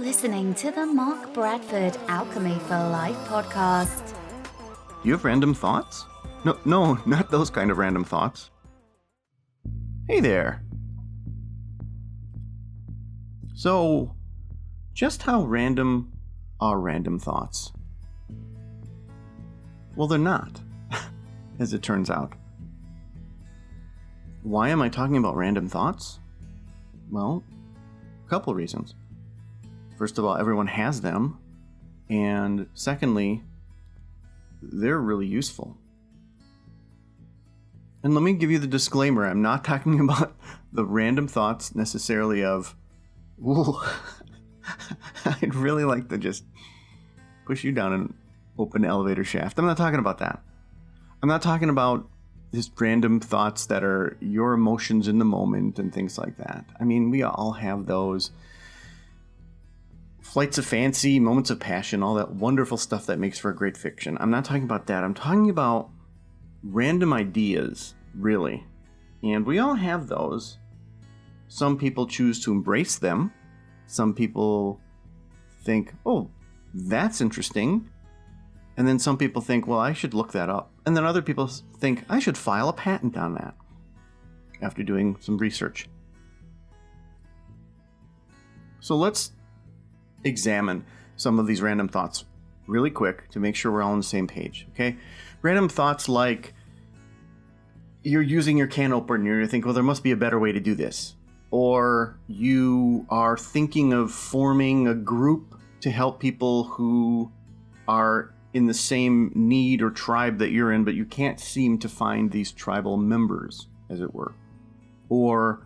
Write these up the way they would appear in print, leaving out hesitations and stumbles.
listening to the Mark Bradford Alchemy for Life podcast. Do you have random thoughts? No, not those kind of random thoughts. Hey there. So, just how random are random thoughts? Well, they're not, as it turns out. Why am I talking about random thoughts? Well, a couple reasons. First of all, everyone has them. And secondly, they're really useful. And let me give you the disclaimer. I'm not talking about the random thoughts necessarily of, ooh, I'd really like to just push you down an open elevator shaft. I'm not talking about that. I'm not talking about just random thoughts that are your emotions in the moment and things like that. I mean, we all have those flights of fancy, moments of passion, all that wonderful stuff that makes for a great fiction. I'm not talking about that. I'm talking about random ideas, really. And we all have those. Some people choose to embrace them. Some people think, oh, that's interesting. And then some people think, well, I should look that up. And then other people think, I should file a patent on that after doing some research. So let's examine some of these random thoughts really quick to make sure we're all on the same page, okay? Random thoughts like you're using your can opener and you think, well, there must be a better way to do this. Or you are thinking of forming a group to help people who are in the same need or tribe that you're in, but you can't seem to find these tribal members, as it were. Or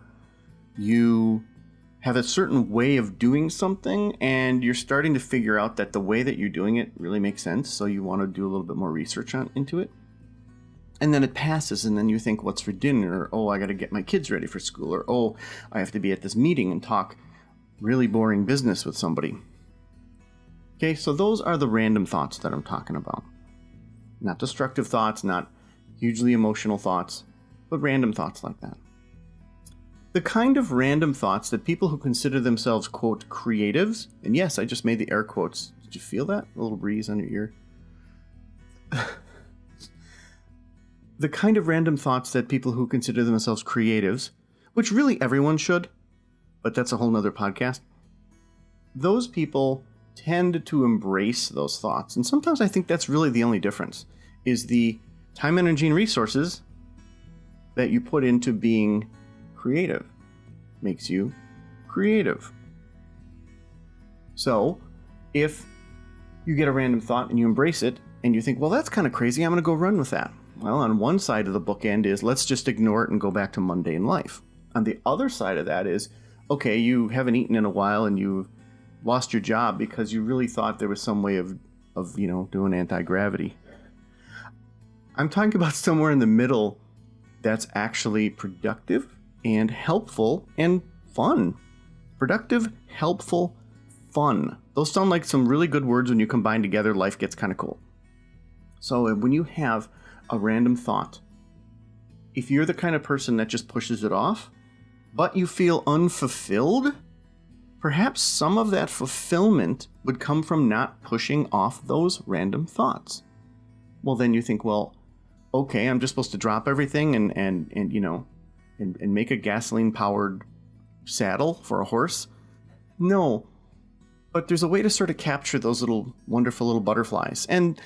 you have a certain way of doing something and you're starting to figure out that the way that you're doing it really makes sense, so you want to do a little bit more research into it. And then it passes, and then you think, what's for dinner? Or, oh, I got to get my kids ready for school. Or, oh, I have to be at this meeting and talk really boring business with somebody. Okay, so those are the random thoughts that I'm talking about. Not destructive thoughts, not hugely emotional thoughts, but random thoughts like that. The kind of random thoughts that people who consider themselves, quote, creatives, and yes, I just made the air quotes. Did you feel that? A little breeze on your ear? The kind of random thoughts that people who consider themselves creatives, which really everyone should, but that's a whole nother podcast, those people tend to embrace those thoughts. And sometimes I think that's really the only difference, is the time, energy, and resources that you put into being creative makes you creative. So if you get a random thought and you embrace it and you think, well, that's kind of crazy, I'm going to go run with that. Well, on one side of the bookend is let's just ignore it and go back to mundane life. On the other side of that is, okay, you haven't eaten in a while and you've lost your job because you really thought there was some way of doing anti-gravity. I'm talking about somewhere in the middle that's actually productive and helpful and fun. Productive, helpful, fun. Those sound like some really good words. When you combine together, life gets kind of cool. So when you have a random thought, if you're the kind of person that just pushes it off, but you feel unfulfilled, perhaps some of that fulfillment would come from not pushing off those random thoughts. Well, then you think, well, okay, I'm just supposed to drop everything and make a gasoline-powered saddle for a horse? No. But there's a way to sort of capture those little wonderful little butterflies. And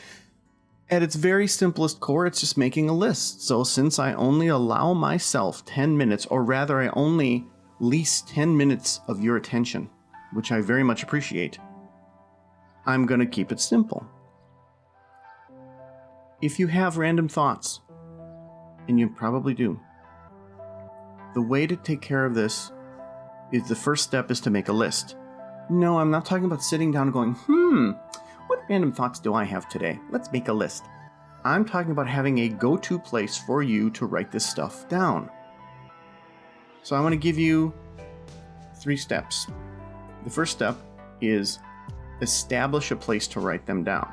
at its very simplest core, it's just making a list. So since I only allow myself 10 minutes, or rather I only lease 10 minutes of your attention, which I very much appreciate, I'm going to keep it simple. If you have random thoughts, and you probably do, the way to take care of this is the first step is to make a list. No, I'm not talking about sitting down and going, what random thoughts do I have today? Let's make a list. I'm talking about having a go-to place for you to write this stuff down. So I want to give you 3 steps. The first step is establish a place to write them down.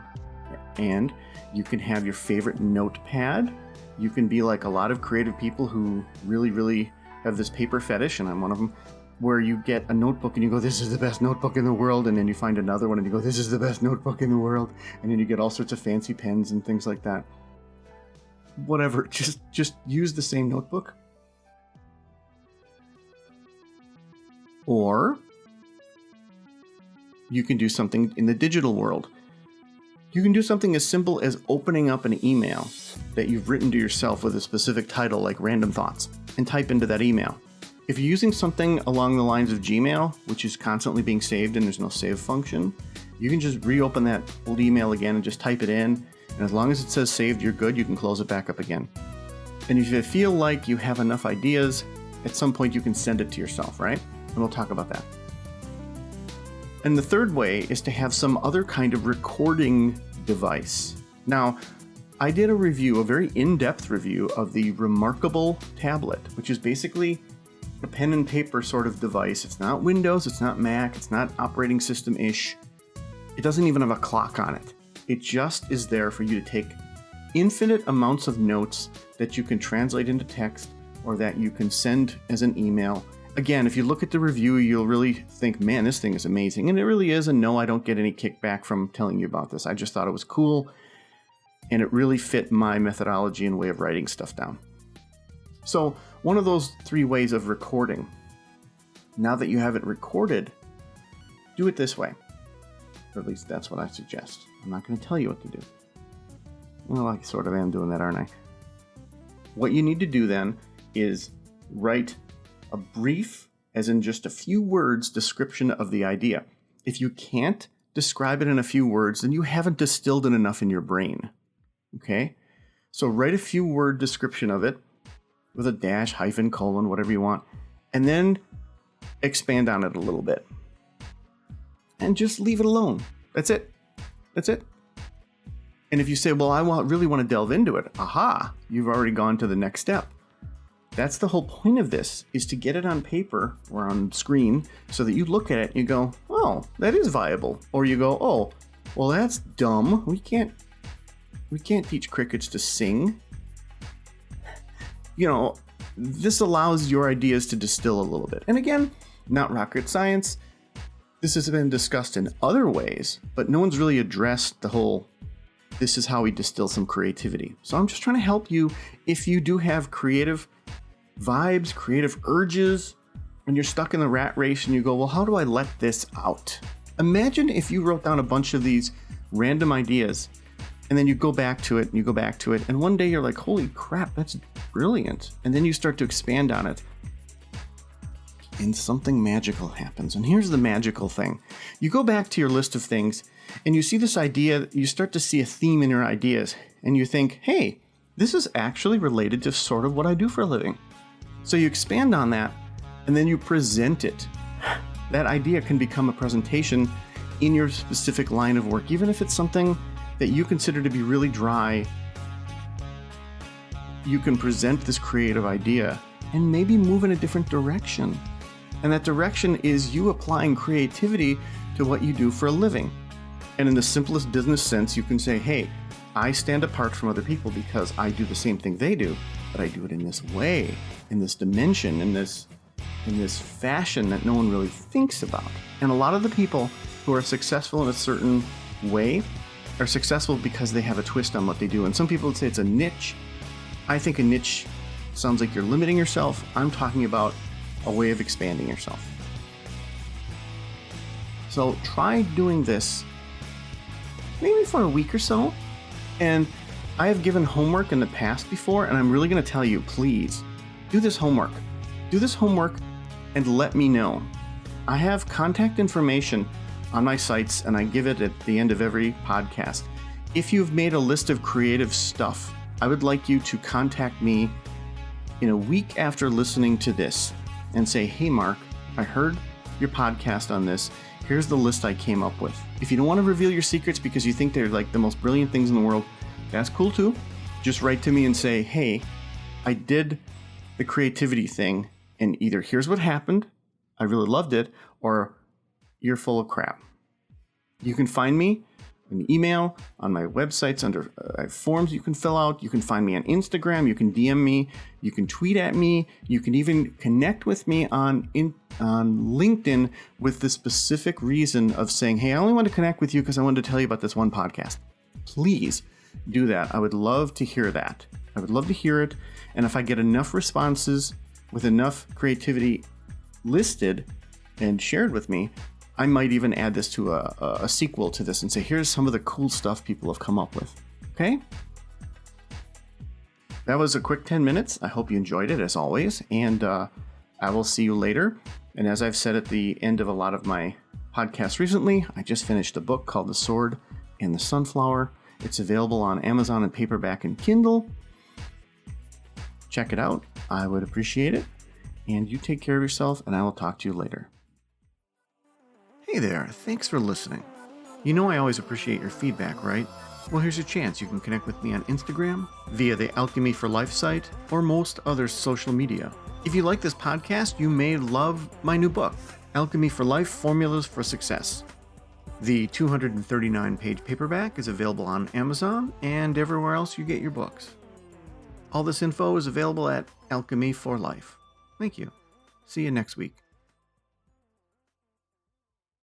And you can have your favorite notepad. You can be like a lot of creative people who really, really have this paper fetish, and I'm one of them. where you get a notebook and you go, this is the best notebook in the world, and then you find another one and you go, this is the best notebook in the world, and then you get all sorts of fancy pens and things like that. Whatever, just use the same notebook. Or you can do something in the digital world. You can do something as simple as opening up an email that you've written to yourself with a specific title like Random Thoughts and type into that email. If you're using something along the lines of Gmail, which is constantly being saved and there's no save function, you can just reopen that old email again and just type it in. And as long as it says saved, you're good. You can close it back up again. And if you feel like you have enough ideas, at some point you can send it to yourself, right? And we'll talk about that. And the third way is to have some other kind of recording device. Now, I did a very in-depth review of the Remarkable tablet, which is basically a pen and paper sort of device. It's not Windows, it's not Mac, it's not operating system-ish. It doesn't even have a clock on it. It just is there for you to take infinite amounts of notes that you can translate into text or that you can send as an email. Again, if you look at the review, you'll really think, man, this thing is amazing. And it really is. And no, I don't get any kickback from telling you about this. I just thought it was cool. And it really fit my methodology and way of writing stuff down. So one of those 3 ways of recording, now that you have it recorded, do it this way. Or at least that's what I suggest. I'm not going to tell you what to do. Well, I sort of am doing that, aren't I? What you need to do then is write a brief, as in just a few words, description of the idea. If you can't describe it in a few words, then you haven't distilled it enough in your brain. Okay? So write a few word description of it with a dash, hyphen, colon, whatever you want, and then expand on it a little bit. And just leave it alone. That's it. That's it. And if you say, well, I really want to delve into it, aha, you've already gone to the next step. That's the whole point of this, is to get it on paper or on screen so that you look at it and you go, oh, that is viable. Or you go, oh, well, that's dumb. We can't teach crickets to sing. You know, this allows your ideas to distill a little bit. And again, not rocket science. This has been discussed in other ways, but no one's really addressed the whole, this is how we distill some creativity. So I'm just trying to help you if you do have creative vibes, creative urges, and you're stuck in the rat race and you go, well, how do I let this out? Imagine if you wrote down a bunch of these random ideas and then you go back to it and you go back to it. And one day you're like, holy crap, that's brilliant. And then you start to expand on it and something magical happens. And here's the magical thing. You go back to your list of things and you see this idea, you start to see a theme in your ideas and you think, hey, this is actually related to sort of what I do for a living. So you expand on that, and then you present it. That idea can become a presentation in your specific line of work, even if it's something that you consider to be really dry. You can present this creative idea and maybe move in a different direction. And that direction is you applying creativity to what you do for a living. And in the simplest business sense, you can say, hey, I stand apart from other people because I do the same thing they do, but I do it in this way, in this dimension, in this fashion that no one really thinks about. And a lot of the people who are successful in a certain way are successful because they have a twist on what they do. And some people would say it's a niche. I think a niche sounds like you're limiting yourself. I'm talking about a way of expanding yourself. So try doing this maybe for a week or so. And I have given homework in the past before, and I'm really going to tell you, please, do this homework. Do this homework and let me know. I have contact information on my sites, and I give it at the end of every podcast. If you've made a list of creative stuff, I would like you to contact me in a week after listening to this and say, hey, Mark, I heard your podcast on this. Here's the list I came up with. If you don't want to reveal your secrets because you think they're like the most brilliant things in the world, that's cool too. Just write to me and say, hey, I did the creativity thing, and either here's what happened, I really loved it, or you're full of crap. You can find me an email on my websites under forms you can fill out. You can find me on Instagram. You can DM me. You can tweet at me. You can even connect with me on LinkedIn with the specific reason of saying, hey, I only want to connect with you because I wanted to tell you about this one podcast. Please do that. I would love to hear that. I would love to hear it. And if I get enough responses with enough creativity listed and shared with me, I might even add this to a sequel to this and say, here's some of the cool stuff people have come up with. Okay? That was a quick 10 minutes. I hope you enjoyed it as always. And I will see you later. And as I've said at the end of a lot of my podcasts recently, I just finished a book called The Sword and the Sunflower. It's available on Amazon in paperback and Kindle. Check it out. I would appreciate it. And you take care of yourself, and I will talk to you later. Hey there, thanks for listening. You know I always appreciate your feedback, right? Well, here's a chance. You can connect with me on Instagram, via the Alchemy for Life site, or most other social media. If you like this podcast, you may love my new book, Alchemy for Life: Formulas for Success. The 239-page paperback is available on Amazon and everywhere else you get your books. All this info is available at Alchemy for Life. Thank you. See you next week.